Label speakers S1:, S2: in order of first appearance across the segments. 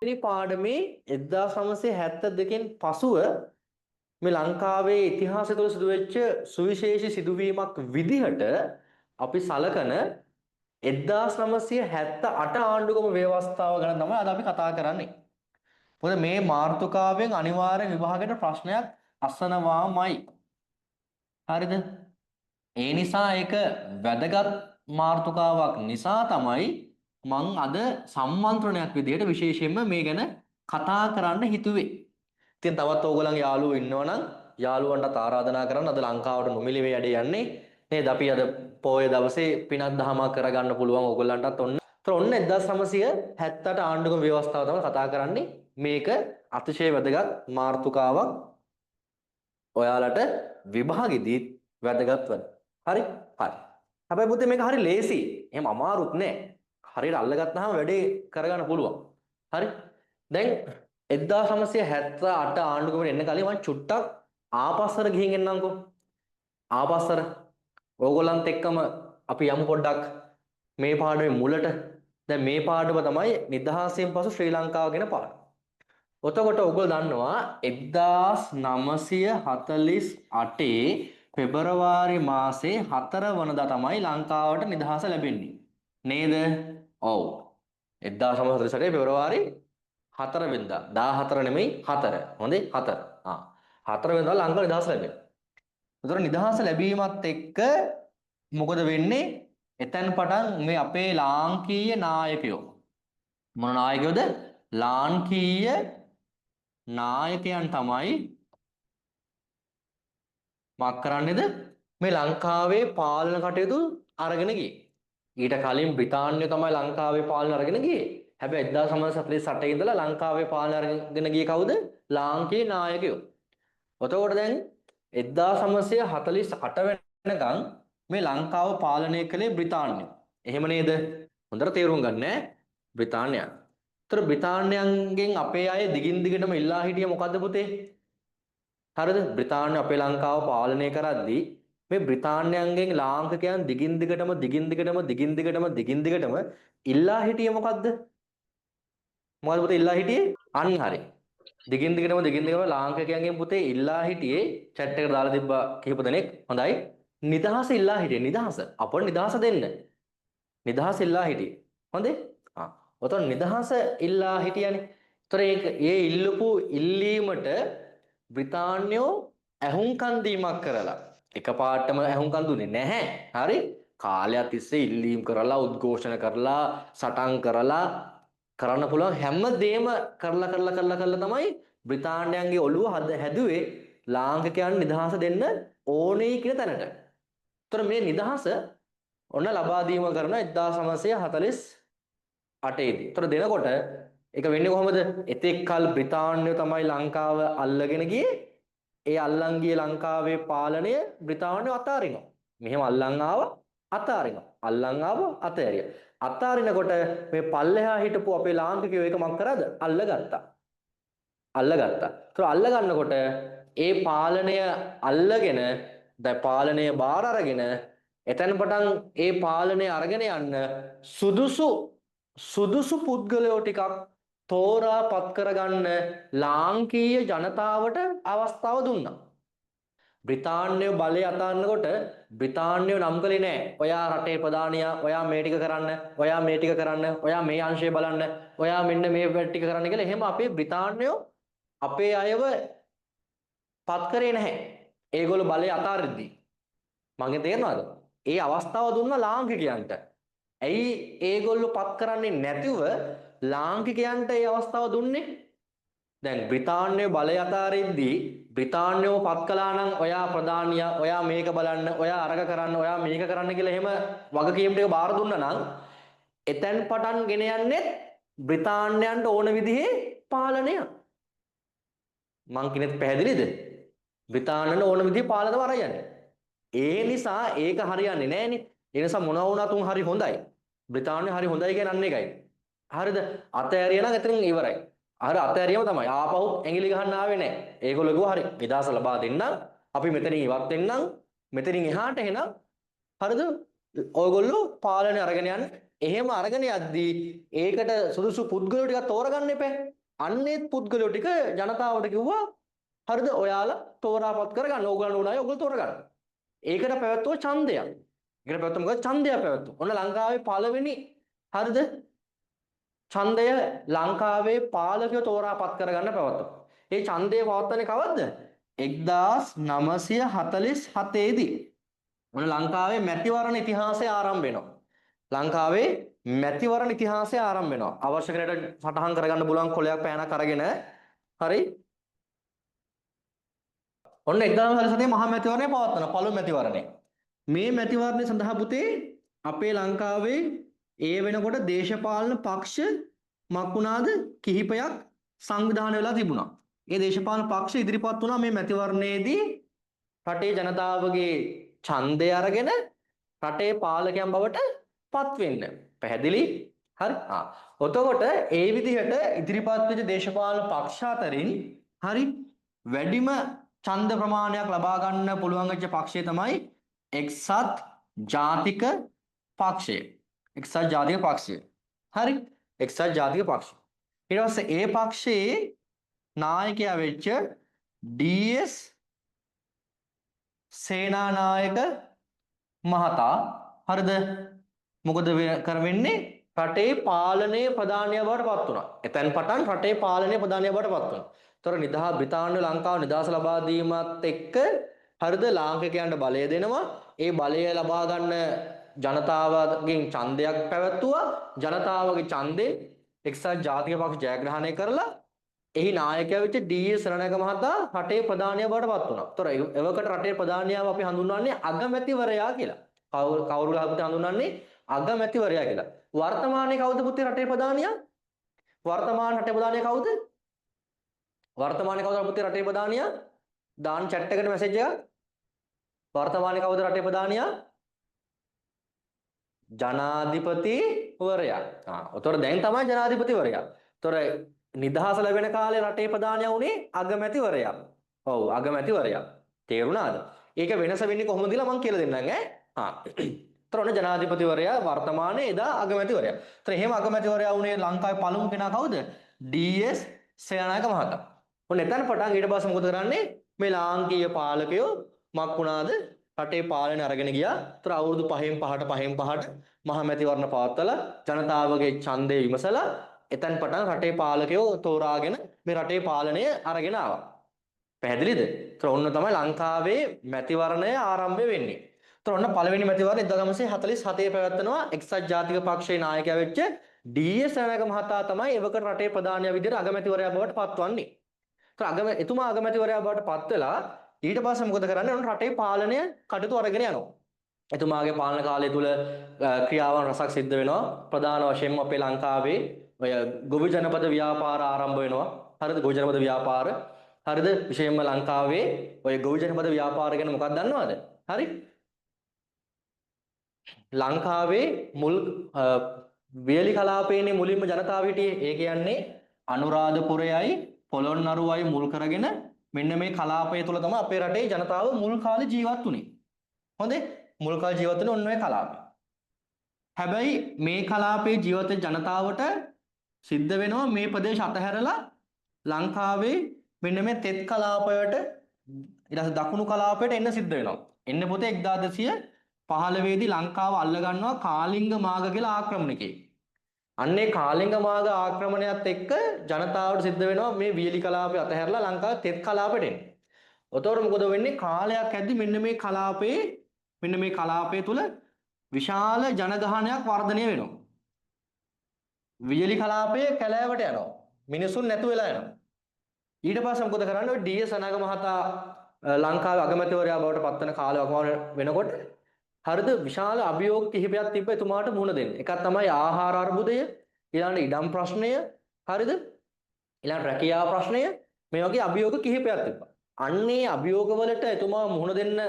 S1: වෙනි පාඩමේ 1972කින් පසුව මේ ලංකාවේ ඉතිහාසය තුළ සිදුවෙච්ච සුවිශේෂී සිදුවීමක් විදිහට අපි සලකන 1978 ආණ්ඩුක්‍රම ව්‍යවස්ථාව ගැන තමයි අද අපි කතා කරන්නේ. මොකද මේ මාතෘකාවෙන් අනිවාර්ය විභාගයට ප්‍රශ්නයක් අසනවාමයි. හරිද? ඒ නිසා ඒක වැදගත් මාතෘකාවක් නිසා තමයි මං අද සම්මන්ත්‍රණයක් විදිහට විශේෂයෙන්ම මේ ගැන කතා කරන්න හිතුවේ. ඉතින් තවත් ඕගොල්ලන්ගේ යාළුවෝ ඉන්නවනම් යාළුවන්ට ආරාධනා කරන්න අද ලංකාවට නොමිලේ වැඩේ යන්නේ නේද? අපි අද පොයේ දවසේ පිනක් දහමක් කරගන්න පුළුවන් ඕගොල්ලන්ටත් ඔන්න. ඔන්න 1978 ආණ්ඩුක්‍රම ව්‍යවස්ථාව තමයි කතා කරන්නේ. මේක අතිශය වැදගත් මාතෘකාවක්. ඔයාලට විභාගෙදී වැදගත් වෙන. හරි? හරි. හැබැයි පුතේ මේක හරි ලේසි. එහෙම අමාරුත් නෑ. හරියට අල්ලගත්තාම වැඩේ කරගන්න පුළුවන්. හරි? දැන් 1978 ආණ්ඩුක්‍රමයට එන්න කලින් මම චුට්ටක් ආපස්සට ගිහින් එන්නම්කෝ. ආපස්සට. ඕගොල්ලන්ත් එක්කම අපි යමු පොඩ්ඩක් මේ පාඩමේ මුලට. දැන් මේ පාඩම තමයි නිදහසෙන් පසු ශ්‍රී ලංකාව ගැන පාඩම. ඔතකොට ඔයගොල්ලෝ දන්නවා 1948 පෙබරවාරි මාසේ 4 වෙනිදා තමයි ලංකාවට නිදහස ලැබෙන්නේ. නේද? ඔව්. 1948 පෙබරවාරි 4 වෙනිදා 14 නෙමෙයි 4. හොඳේ 4. 4 වෙනිදා ලංකාව නිදහස ලැබෙනවා. ඒතර නිදහස ලැබීමත් එක්ක මොකද වෙන්නේ? එතෙන් පටන් මේ අපේ ලාංකීය නායකයෝ මොන නායකයෝද? ලාංකීය නායකයන් තමයි මක් කරන්නේද? මේ ලංකාවේ පාලන කටයුතු අරගෙන ගියේ. ඊට කලින් බ්‍රිතාන්‍යය තමයි ලංකාවේ පාලන අරගෙන ගියේ. හැබැයි 1948 ඉඳලා ලංකාවේ පාලන අරගෙන ගියේ කවුද? ලාංකීය නායකයෝ. එතකොට දැන් 1948 වෙනකන් මේ ලංකාව පාලනය කළේ බ්‍රිතාන්‍යය. එහෙම නේද? හොඳට තේරුම් ගන්න ඈ. බ්‍රිතාන්‍යයන්. ඒතර බ්‍රිතාන්‍යයන්ගෙන් අපේ අය දිගින් දිගටම ඉල්ලා හිටියේ මොකද්ද පුතේ? හරිද? බ්‍රිතාන්‍ය අපේ ලංකාව පාලනය කරද්දී මේ බ්‍රිතාන්‍යයන්ගෙන් ලාංකිකයන් දිගින් දිගටම ඉල්ලා හිටියේ මොකද්ද? මොකද්ද පුතේ ඉල්ලා හිටියේ? අන්න හරි. දිගින් දිගටම ලාංකිකයන්ගෙන් පුතේ ඉල්ලා හිටියේ chat එකට දාලා තිබ්බා කිහිප දෙනෙක්. හොඳයි. නිදහස ඉල්ලා හිටියේ. නිදහස. අපොන් නිදහස දෙන්න. නිදහස ඉල්ලා හිටියේ. හොඳේ? ඔතන නිදහස ඉල්ලා හිටියනේ. ඒතර ඒ ඉල්ලපු ඉල්ලීමට බ්‍රිතාන්‍යෝ ඇහුම්කන් දීමක් කරලා එකපාරටම ඇහුම්කන් දුන්නේ නැහැ. හරි? කාලයක් තිස්සේ ඉල්ලීම් කරලා උද්ඝෝෂණ කරලා සටන් කරලා කරන්න පුළුවන් හැම දෙයක්ම කරලා තමයි බ්‍රිතාන්‍යයන්ගේ ඔළුව හැදුවේ ලාංකිකයන් නිදහස දෙන්න ඕනේ කියන තැනට. ඒතර මේ නිදහස ඔන්න ලබා දීම කරන 1948 දී. ඒතර දෙනකොට ඒක වෙන්නේ කොහොමද? එතෙක් කල බ්‍රිතාන්‍යය තමයි ලංකාව අල්ලගෙන ගියේ. ඒ අල්ලන් ගිය ලංකාවේ පාලනය බ්‍රිතාන්‍යය අතාරිනවා. මෙහෙම අල්ලන් ආවා අතාරිනවා. අල්ලන් ආවා අතෑරියා. අතාරිනකොට මේ පල්ලෙහා හිටපු අපේ ලාංකිකයෝ ඒක මක් කරාද? අල්ලගත්තා. ඒතර අල්ල ගන්නකොට ඒ පාලනය අල්ලගෙන දැන් පාලනය බාර අරගෙන එතන පටන් ඒ පාලනය අරගෙන යන්න සුදුසු පුද්ගලයෝ ටිකක් තෝරා පත් කරගන්න ලාංකීය ජනතාවට අවස්ථාව දුන්නා. බ්‍රිතාන්‍යය බලය අතාරිනකොට බ්‍රිතාන්‍යය නම් කළේ නෑ ඔයා රටේ ප්‍රධානියා, ඔයා මේ ටික කරන්න, ඔයා මේ ටික කරන්න, ඔයා මේ අංශය බලන්න, ඔයා මෙන්න මේ ටික කරන්න කියලා එහෙම අපේ බ්‍රිතාන්‍යය අපේ අයව පත් කරේ නැහැ. ඒගොල්ලෝ බලය අතාරිද්දී. මගෙන් තේරෙනවද? ඒ අවස්ථාව දුන්නා ලාංකිකයන්ට. ඇයි ඒගොල්ලෝ පත් කරන්නේ නැතිව ලාංකිකයන්ට ඒ අවස්ථාව දුන්නේ? දැන් බ්‍රිතාන්‍යය බලය අතාරිද්දී බ්‍රිතාන්‍යව පත් කළා නම් ඔයා ප්‍රධානියා, ඔයා මේක බලන්න, ඔයා අරග කරන්න, ඔයා මේක කරන්න කියලා එහෙම වගකීම් ටික බාර දුන්නා නම් එතෙන් පටන් ගෙන යන්නේ බ්‍රිතාන්‍යයන්ට ඕන විදිහේ පාලනය. මං කිනෙත් පැහැදිලිද? බ්‍රිතාන්‍යයන්ට ඕන විදිහේ පාලනය වරයන්නේ. ඒ නිසා ඒක හරියන්නේ නැහනේ. ඒ නිසා මොනවා වුණත් උන් හරි හොඳයි. බ්‍රිතාන්‍ය හරි හොඳයි කියන්නේ එකයි. හරිද? අතෑරියා නම් එතනින් ඉවරයි. හරි අතෑරියම තමයි. ආපහු ඇඟිලි ගහන්න ආවේ නැහැ. ඒගොල්ලෝ කිව්වා හරි නිදහස ලබා දෙන්නම්. අපි මෙතනින් ඉවත් වෙන්නම්. මෙතනින් එහාට එහෙනම් හරිද? ඔයගොල්ලෝ පාලනය අරගෙන යන්න. එහෙම අරගෙන යද්දී ඒකට සුදුසු පුද්ගලයෝ ටිකක් තෝරගන්න එපා. අන්නේ පුද්ගලයෝ ටික ජනතාවට කිව්වා හරිද ඔයාලා තෝරාපත් කරගන්න. ඕගොල්ලෝ උනායි ඕගොල්ලෝ තෝරගන්න. ඒකට පැවැත්වුව ඡන්දයක්. ඒකට පැවැත්වුව මොකද ඡන්දයක් පැවැත්වුවා. ඔන්න ලංකාවේ පළවෙනි හරිද ඡන්දය ලංකාවේ පාලකයෝ තෝරාපත් කරගන්න පැවැත්වුවා. මේ ඡන්දය පවත්වන්නේ කවද්ද? 1947 දී. ඔන්න ලංකාවේ මැතිවරණ ඉතිහාසය ආරම්භ වෙනවා. ලංකාවේ මැතිවරණ ඉතිහාසය ආරම්භ වෙනවා. අවශ්‍ය කෙනෙකුට සටහන් කරගන්න පුළුවන් කොලයක් පෑනක් අරගෙන හරි. ඔන්න 1947 මහා මැතිවරණය පවත්වන පළමු මැතිවරණය. මේ මැතිවරණය සඳහා පුතේ අපේ ලංකාවේ ඒ වෙනකොට දේශපාලන පක්ෂ මක් වුණාද කිහිපයක් සංවිධානය වෙලා තිබුණා. ඒ දේශපාලන පක්ෂ ඉදිරිපත් වුණා මේ මැතිවරණයේදී රටේ ජනතාවගේ ඡන්දය අරගෙන රටේ පාලකයන් බවට පත් වෙන්න. පැහැදිලි? හරි. එතකොට ඒ විදිහට ඉදිරිපත් වෙච්ච දේශපාලන පක්ෂ අතරින් හරි වැඩිම ඡන්ද ප්‍රමාණයක් ලබා ගන්න පුළුවන් වෙච්ච පක්ෂය තමයි එක්සත් ජාතික පක්ෂය. එක්සත් ජාතික පක්ෂය. හරි. එක්සත් ජාතික පක්ෂය. ඊට පස්සේ ඒ පක්ෂයේ නායකයා වෙච්ච ඩී.එස්. සේනානායක මහතා හරිද මොකද කරවෙන්නේ රටේ පාලනයේ ප්‍රධානියා බවට පත් වුණා. එතෙන් පටන් රටේ පාලනයේ ප්‍රධානියා බවට පත් වුණා. ඒතර නිදහස් බ්‍රිතාන්‍ය ලංකාව නිදහස ලබා දීමත් එක්ක හරිද ලාංකිකයන්ට බලය දෙනවා. ඒ බලය ලබා ගන්න ජනතාවගෙන් ඡන්දයක් පැවැත්තුවා. ජනතාවගේ ඡන්දේ එක්සත් ජාතික පක්ෂ ජයග්‍රහණය කරලා එහි නායකයා වෙච්ච ඩී.එස්. සේනානායක මහතා රටේ ප්‍රධානියා බවට පත් වුණා. ඒතර එවකට රටේ ප්‍රධානියාව අපි හඳුන්වන්නේ අගමැතිවරයා කියලා. කවුරු අපිට හඳුන්වන්නේ අගමැතිවරයා කියලා. වර්තමානයේ කවුද පුතේ රටේ ප්‍රධානියා? වර්තමාන රටේ ප්‍රධානියා කවුද? වර්තමානයේ කවුද පුතේ රටේ ප්‍රධානියා? දාන්න chat එකට මැසේජ් එකක්. වර්තමානයේ කවුද රටේ ප්‍රධානියා? ජනාධිපතිවරයා. උතර දැන් තමයි ජනාධිපතිවරයා. උතර නිදහස ලැබෙන කාලේ රටේ ප්‍රධානියා වුණේ අගමැතිවරයා. ඔව් අගමැතිවරයා. තේරුණාද? ඒක වෙනස වෙන්නේ කොහොමද කියලා මම කියලා දෙන්නම් ඈ. උතර ඔන්න ජනාධිපතිවරයා වර්තමානයේ එදා අගමැතිවරයා. උතර එහෙම අගමැතිවරයා වුණේ ලංකාවේ පළමු කෙනා කවුද? ඩී.එස්. සේනානායක මහතා. ඔන්න එතන පටන් ඊට පස්සේ මොකද කරන්නේ? මේ ලාංකීය පාලකයෝ මක් වුණාද? රටේ පාලනය අරගෙන ගියා. උතර අවුරුදු 5න් 5ට මහා මැතිවරණ පවත්වලා ජනතාවගේ ඡන්දය විමසලා එතෙන් පටන් රටේ පාලකයෝ තෝරාගෙන මේ රටේ පාලනය අරගෙන ආවා. පැහැදිලිද? ඒතර ඔන්න තමයි ලංකාවේ මැතිවරණය ආරම්භ වෙන්නේ. ඒතර ඔන්න පළවෙනි මැතිවරණය 1947 පැවැත්වෙනවා. එක්සත් ජාතික පක්ෂයේ නායකයා වෙච්ච ඩී.එස්. සේනානායක මහතා තමයි එවකට රටේ ප්‍රධානියා විදිහට අගමැතිවරයා බවට පත්වන්නේ. ඒතර එතුමා අගමැතිවරයා බවට පත් වෙලා ඊට පස්සේ මොකද කරන්නේ? ඔන්න රටේ පාලනය කටයුතු අරගෙන යනවා. එතුමාගේ පාලන කාලය තුල ක්‍රියාවන් රසක් සිද්ධ වෙනවා. ප්‍රධාන වශයෙන්ම අපේ ලංකාවේ ඔය ගොවි ජනපද ව්‍යාපාර ආරම්භ වෙනවා. හරිද? ගොවි ජනපද ව්‍යාපාර. හරිද? විශේෂයෙන්ම ලංකාවේ ඔය ගොවි ජනපද ව්‍යාපාර ගැන මොකක්ද දන්නවද? හරි? ලංකාවේ මුල් වියලි කලාපයේනේ මුලින්ම ජනතාව හිටියේ. ඒ කියන්නේ අනුරාධපුරයයි පොළොන්නරුවයි මුල් කරගෙන මෙන්න මේ කලාපය තුල තමයි අපේ රටේ ජනතාව මුල් කාලේ ජීවත් වුනේ. හොඳේ? මුල් කාලේ ජීවත් වුනේ ඔන්න ඔය කලාපේ. හැබැයි මේ කලාපේ ජීවත් වෙන ජනතාවට සිද්ධ වෙනවා මේ ප්‍රදේශ අතහැරලා ලංකාවේ මෙන්න මේ තෙත් කලාපයට ඊට පස්සේ දකුණු කලාපයට එන්න සිද්ධ වෙනවා. එන්නේ පොතේ 1215 දී ලංකාව අල්ල ගන්නවා කාලිංග මාග කියලා ආක්‍රමණිකයෙක්. අන්නේ කාලිංග මාග ආක්‍රමණයත් එක්ක ජනතාවට සිද්ධ වෙනවා මේ වියලි කලාපය අතහැරලා ලංකාවේ තෙත් කලාපයට එන්න. ඔතකොට මොකද වෙන්නේ? කාලයක් ඇද්දි මෙන්න මේ කලාපය තුල විශාල ජනගහනයක් වර්ධනය වෙනවා. වියලි කලාපයේ කැලෑවට යනවා. මිනිසුන් නැතු වෙලා යනවා. ඊට පස්සේ මොකද කරන්නේ? ඔය ඩී.එස්. සේනානායක මහතා ලංකාවේ අගමැතිවරයා බවට පත්වන කාලය වකවාන වෙනකොට හරිද විශාල අභියෝග කිහිපයක් තිබ්බ එතුමාට මුහුණ දෙන්න. එකක් තමයි ආහාර අර්බුදය, ඊළඟට ඉඩම් ප්‍රශ්නය, හරිද? ඊළඟට රැකියාව ප්‍රශ්නය. මේ වගේ අභියෝග කිහිපයක් තිබ්බා. අන්නේ අභියෝග වලට එතුමා මුහුණ දෙන්න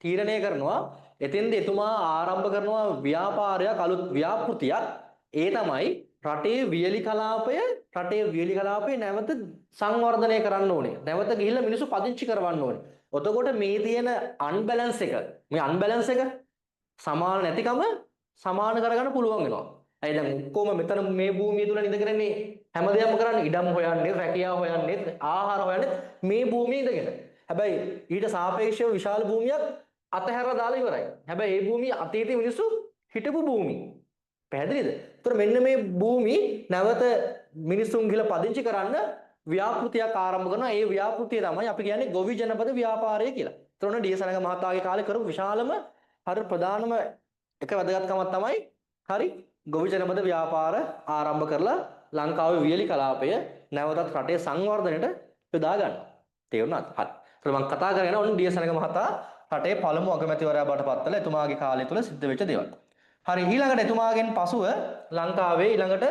S1: තීරණය කරනවා. එතෙන්දී එතුමා ආරම්භ කරනවා ව්‍යාපාරයක්, අලුත් ව්‍යාපෘතියක්. ඒ තමයි රටේ වියලි කලාපය නැවත සංවර්ධනය කරන්න ඕනේ. නැවත ගිහිල්ලා මිනිස්සු පදිංචි කරවන්න ඕනේ. එතකොට මේ තියෙන අන්බැලන්ස් එක සමාන නැතිකම සමාන කරගන්න පුළුවන් වෙනවා. ඇයි දැන් ඔක්කොම මෙතන මේ භූමිය තුල ඉඳගෙනනේ හැමදේම කරන්නේ. ඉඩම් හොයන්නේ, රැකියාව හොයන්නේ, ආහාර හොයන්නේ මේ භූමියේ ඉඳගෙන. හැබැයි ඊට සාපේක්ෂව විශාල භූමියක් අතහැරලා දාලා ඉවරයි. හැබැයි මේ භූමිය අතීතයේ මිනිස්සු හිටපු භූමිය. පැහැදිලිද? ඒතර මෙන්න මේ භූමි නැවත මිනිසුන් ගිහලා පදිංචි කරන්න ව්‍යාපෘතියක් ආරම්භ කරනවා. ඒ ව්‍යාපෘතිය තමයි අපි කියන්නේ ගොවි ජනපද ව්‍යාපාරය කියලා. ඒතර ඔන්න ඩී.එස්. මහතාගේ කාලේ කරපු විශාලම හරි ප්‍රධානම එක වැදගත්කමක් තමයි හරි ගොවි ජනපද ව්‍යාපාර ආරම්භ කරලා ලංකාවේ වියලි කලාපය නැවතත් රටේ සංවර්ධනයට යොදා ගන්නවා. තේරුණාද? හරි. ඒතර මම කතා කරගෙන ඔන්න ඩී.එස්. මහතා රටේ පළමු අගමැතිවරයා බවට පත් වෙලා එතුමාගේ කාලය තුල සිද්ධ වෙච්ච දේවල්. හරි ඊළඟට එතුමාගෙන් පසුව ලංකාවේ ඊළඟට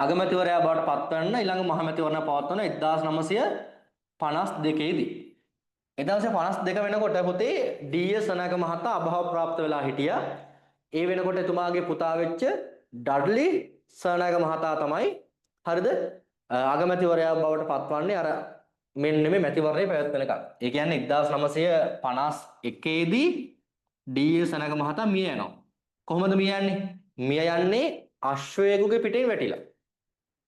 S1: අගමැතිවරයා බවට පත්වන්න ඊළඟ මහමැතිවරණය පවත්වන 1952 දී 1952 වෙනකොට පුතේ ඩී.එස්. සනක මහතා අභාව ප්‍රාප්ත වෙලා හිටියා. ඒ වෙනකොට එතුමාගේ පුතා වෙච්ච ඩඩ්ලි සනක මහතා තමයි හරිද අගමැතිවරයා බවට පත්වන්නේ අර මෙන්න මේ මැතිවරණය පැවැත්වෙනකම්. ඒ කියන්නේ 1951 දී ඩී.එස්. සනක මහතා මිය යනවා. කොහොමද මිය යන්නේ? මිය යන්නේ අශ්වයෙකුගේ පිටේ වැටිලා.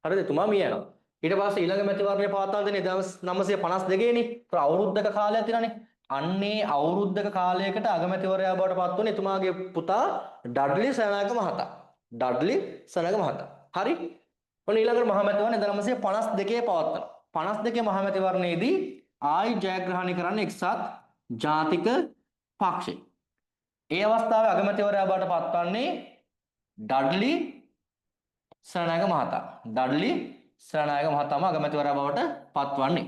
S1: හරිද? එතුමා මිය යනවා. ඊට පස්සේ ඊළඟ මැතිවරණය පවත්වන දෙන්නේ 1952 නේ. ඒතර අවුරුද්දක කාලයක් තියෙනනේ. අන්නේ අවුරුද්දක කාලයකට අගමැතිවරයා බවට පත් වුණේ එතුමාගේ පුතා ඩඩ්ලි සනක මහතා. ඩඩ්ලි සනක මහතා. හරි? ඔන්න ඊළඟට මහමැතිවරණය 1952 පවත්වනවා. 52 මහමැතිවරණයේදී ආයි ජයග්‍රහණය කරන්නේ එක්සත් ජාතික පක්ෂය. ඒ අවස්ථාවේ අගමැතිවරයා බවට පත්වන්නේ ඩඩ්ලි සරණායක මහතා. ඩඩ්ලි සරණායක මහතාම අගමැතිවරයා බවට පත්වන්නේ.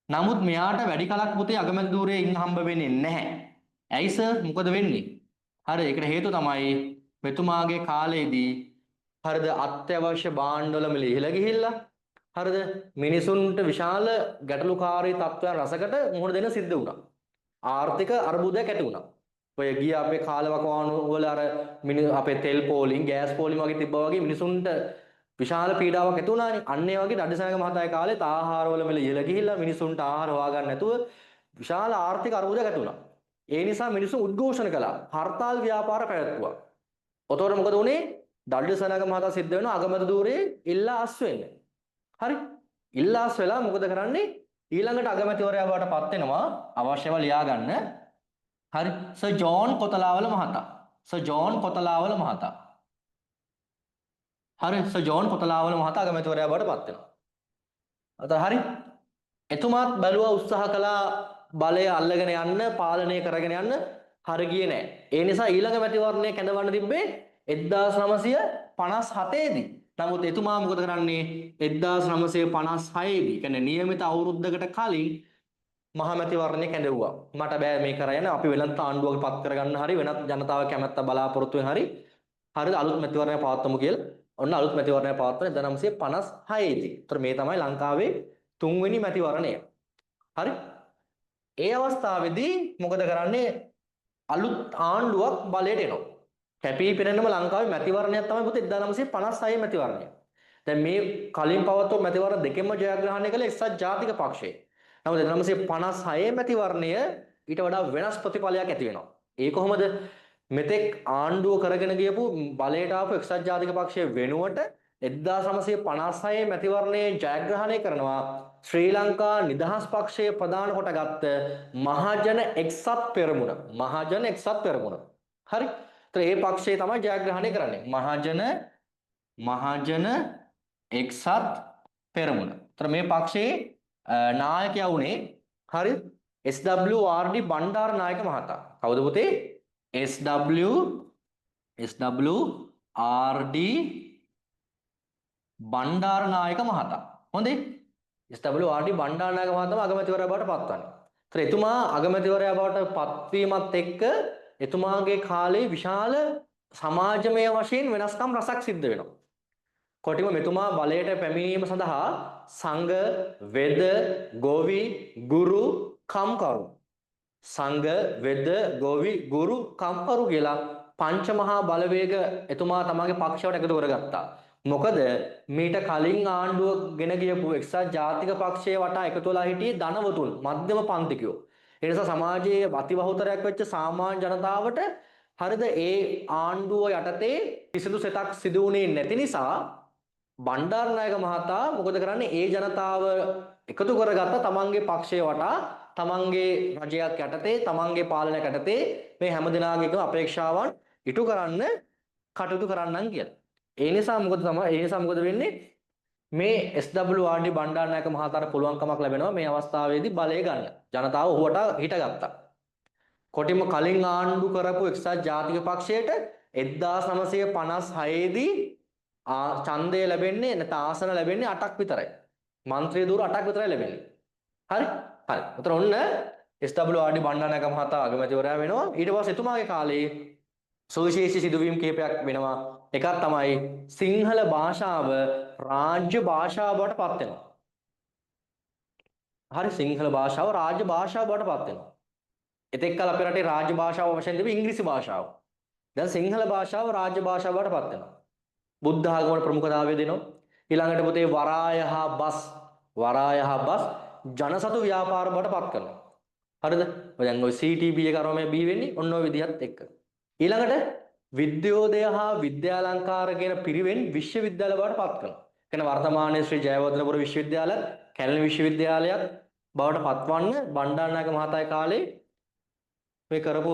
S1: නමුත් මෙයාට වැඩි කලක් පුතේ අගමැති ධූරයේ ඉන්න හම්බ වෙන්නේ නැහැ. ඇයි සර්? මොකද වෙන්නේ? හරි ඒකට හේතුව තමයි මෙතුමාගේ කාලේදී හරිද අත්‍යවශ්‍ය භාණ්ඩවල මිල ඉහළ ගිහිල්ලා හරිද මිනිසුන්ට විශාල ගැටලුකාරී තත්ත්වයන් රසකට මුහුණ දෙන්න සිද්ධ වුණා. ආර්ථික අර්බුදයක් ඇති වුණා. ඔය ගිය අපේ කාලවකවානු වල අර අපේ තෙල් පෝලිං ගෑස් පෝලිං වගේ තිබ්බා වගේ මිනිසුන්ට විශාල පීඩාවක් ඇති වුණානේ. අන්න ඒ වගේ ඩඩ්ලි මහතාගේ කාලේත් ආහාරවල මිල ඉහළ ගිහිල්ලා මිනිසුන්ට ආහාර හොයාගන්න නැතුව විශාල ආර්ථික අර්බුදයක් ඇති වුණා. ඒ නිසා මිනිසුන් උද්ඝෝෂණ කළා. හර්තාල් ව්‍යාපාර පැවැත්වුවා. ඔතකොට මොකද වුනේ? ඩඩ්ලි මහතා සිද්ධ වෙනවා අගමැති ධූරයේ ඉල්ලා අස් වෙන්න. හරි? ඉල්ලා අස් වෙලා මොකද කරන්නේ? ඊළඟට අගමැතිවරයා බවට පත් වෙනවා අවශ්‍යව ලියා ගන්න. හරි සර් ජෝන් කොතලාවල මහතා. සර් ජෝන් කොතලාවල මහතා. හරි සර් ජෝන් කොතලාවල මහතා අගමැතිවරයා බවට පත් වෙනවා. අත හරි. එතුමාත් බැලුවා උත්සාහ කළා බලය අල්ලගෙන යන්න පාලනය කරගෙන යන්න හරි ගියේ නැහැ. ඒ නිසා ඊළඟ මැතිවරණය කැඳවන්න තිබ්බේ 1957 දී. නමුත් එතුමා මොකද කරන්නේ 1956 දී කියන්නේ නියමිත අවුරුද්දකට කලින් මහමැතිවරණය කැඳවුවා. මට බෑ මේ කරගෙන අපි වෙනත් ආණ්ඩුවක පත් කරගන්න හරි වෙනත් ජනතාව කැමැත්ත බලාපොරොත්තුෙන් හරිද අලුත් මැතිවරණය පවත්වමු කියලා. ඔන්න අලුත් මැතිවරණය පවත්වන 1956 දී. ඒතර මේ තමයි ලංකාවේ තුන්වෙනි මැතිවරණය. හරි? ඒ අවස්ථාවේදී මොකද කරන්නේ අලුත් ආණ්ඩුවක් බලයට එනවා. කැපී පෙනෙනම ලංකාවේ මැතිවරණයක් තමයි පුතේ 1956 මැතිවරණය. දැන් මේ කලින් පවත්වපු මැතිවරණ දෙකෙන්ම ජයග්‍රහණය කළ එක්සත් ජාතික පක්ෂය. නමුත් 1956 මැතිවරණය ඊට වඩා වෙනස් ප්‍රතිඵලයක් ඇති වෙනවා. ඒ කොහොමද? මෙතෙක් ආණ්ඩුව කරගෙන ගියපු බලයට ආපු එක්සත් ජාතික පක්ෂය වෙනුවට 1956 මැතිවරණයේ ජයග්‍රහණය කරනවා ශ්‍රී ලංකා නිදහස් පක්ෂයේ ප්‍රධාන කොට ගත්ත මහජන එක්සත් පෙරමුණ. මහජන එක්සත් පෙරමුණ. හරි? ඒතර මේ පක්ෂය තමයි ජයග්‍රහණය කරන්නේ. මහජන එක්සත් පෙරමුණ. ඒතර මේ පක්ෂයේ නායකයා වුණේ හරි SWRD බණ්ඩාරනායක මහතා. කවුද පුතේ? SWRD බණ්ඩාරනායක මහතා. හොඳේ. SWRD බණ්ඩාරනායක මහතාම අගමැතිවරයා බවට පත්වන්නේ. ඒතර එතුමා අගමැතිවරයා බවට පත්වීමත් එක්ක එතුමාගේ කාලේ විශාල සමාජමය වශයෙන් වෙනස්කම් රසක් සිද්ධ වෙනවා. කොටිම මෙතුමා බලයට පැමිණීම සඳහා සංඝ, වෙද, ගෝවි, ගුරු, කම්කරු. සංඝ, වෙද, ගෝවි, ගුරු, කම්කරු කියලා පංච මහා බලවේග එතුමා තමගේ පක්ෂයට එකතු කරගත්තා. මොකද මීට කලින් ආණ්ඩුව ගෙන ගියපු එක්සත් ජාතික පක්ෂයේ වටා එකතු වෙලා හිටියේ ධනවතුන්, මධ්‍යම පන්තිකයෝ. ඒ නිසා සමාජයේ අතිබහුතරයක් වෙච්ච සාමාන්‍ය ජනතාවට හරිද? ඒ ආණ්ඩුව යටතේ කිසිදු සෙතක් සිදු වුණේ නැති නිසා බණ්ඩාරනායක මහතා මොකද කරන්නේ? ඒ ජනතාව එකතු කරගත්ත තමන්ගේ පක්ෂය වටා තමන්ගේ රජයක් යටතේ තමන්ගේ පාලනයක් යටතේ මේ හැම දිනාගේම අපේක්ෂාවන් ඉටු කරන්න කටයුතු කරන්නන් කියලා. ඒ නිසා මොකද වෙන්නේ? මේ SWRD බණ්ඩාරනායක මහතාට පුළුවන්කමක් ලැබෙනවා මේ අවස්ථාවේදී බලය ගන්න. ජනතාව ඔහුවට හිටගත්තා. කොටිම කලින් ආණ්ඩු කරපු එක්සත් ජාතික පක්ෂයට 1956 දී ඡන්දය ලැබෙන්නේ නැත්නම් ආසන ලැබෙන්නේ 8ක් විතරයි. මන්ත්‍රී ධූර 8ක් විතරයි ලැබෙන්නේ. හරි? හරි. උතන ඔන්න SWRD බණ්ඩාරනායක මහතා අගමැතිවරයා වෙනවා. ඊට පස්සේ එතුමාගේ කාලේ සුවිශේෂී සිදුවීම් කිහිපයක් වෙනවා. එකක් තමයි සිංහල භාෂාව රාජ්‍ය භාෂාව බවට පත් වෙනවා. හරි, සිංහල භාෂාව රාජ්‍ය භාෂාව බවට පත් වෙනවා. එතෙක් කල අපේ රටේ රාජ්‍ය භාෂාව වශයෙන් තිබෙ ඉංග්‍රීසි භාෂාව. දැන් සිංහල භාෂාව රාජ්‍ය භාෂාව බවට පත් වෙනවා. බුද්ධ ආගමට ප්‍රමුඛතාවය දෙනවා. ඊළඟට පුතේ වරාය හා බස් ජනසතු ව්‍යාපාර බවට පත් කරනවා. හරිද? දැන් ඔය CTB එක අරම මේ බී වෙන්නේ ඔන්න ඔය විදිහත් එක්ක. ඊළඟට විද්‍යෝදය හා විද්‍යාලංකාර කියන පිරිවෙන් විශ්වවිද්‍යාල බවට පත් කරනවා. කියන වර්තමානයේ ශ්‍රී ජයවර්ධනපුර විශ්වවිද්‍යාලයත් කැලණි විශ්වවිද්‍යාලයත් බවට පත්වන්න බණ්ඩාරනායක මහතාගේ කාලේ මේ කරපු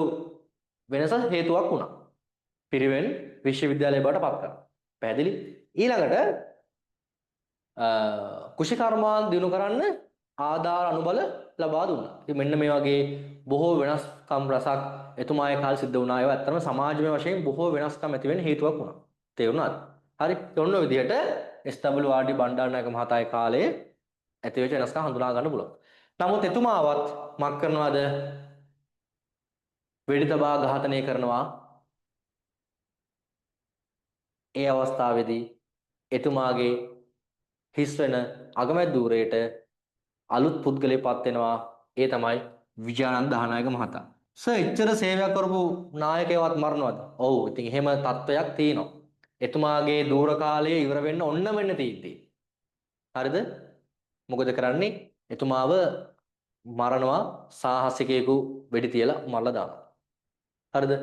S1: වෙනස හේතුවක් වුණා. පිරිවෙන් විශ්වවිද්‍යාලය බවට පත් කරනවා. පැහැදිලි? ඊළඟට කුෂිකර්මාන්ත දිනු කරන්න ආධාර අනුබල ලබා දුන්නා. ඉතින් මෙන්න මේ වගේ බොහෝ වෙනස්කම් රසක් එතුමාගේ කාලේ සිද්ධ වුණා. ඒවා ඇත්තටම සමාජමය වශයෙන් බොහෝ වෙනස්කම් ඇති වෙන්න හේතුවක් වුණා. තේරුණාද? හරි. ඔන්න ඔය විදිහට SWRD බණ්ඩාරනායක මහතාගේ කාලේ ඇති වෙච්ච වෙනස්කම් හඳුනා ගන්න පුළුවන්. නමුත් එතුමාවත් මක් කරනවාද? වෙඩි තබා ඝාතනය කරනවා. ඒ අවස්ථාවේදී එතුමාගේ හිස් වෙන අගමැති ධූරයට අලුත් පුද්ගලයෙක් පත් වෙනවා. ඒ තමයි විජයානන්ද දහනායක මහතා. එච්චර සේවයක් කරපු නායකයවත් මරනවද? ඔව්. ඉතින් එහෙම තත්වයක් තියෙනවා. එතුමාගේ ධූර කාලය ඉවර වෙන්න ඔන්න වෙන්න තියෙද්දී. හරිද? මොකද කරන්නේ? එතුමාව මරනවා, සාහසිකයෙකු වෙඩි තියලා මරලා දානවා. හරිද?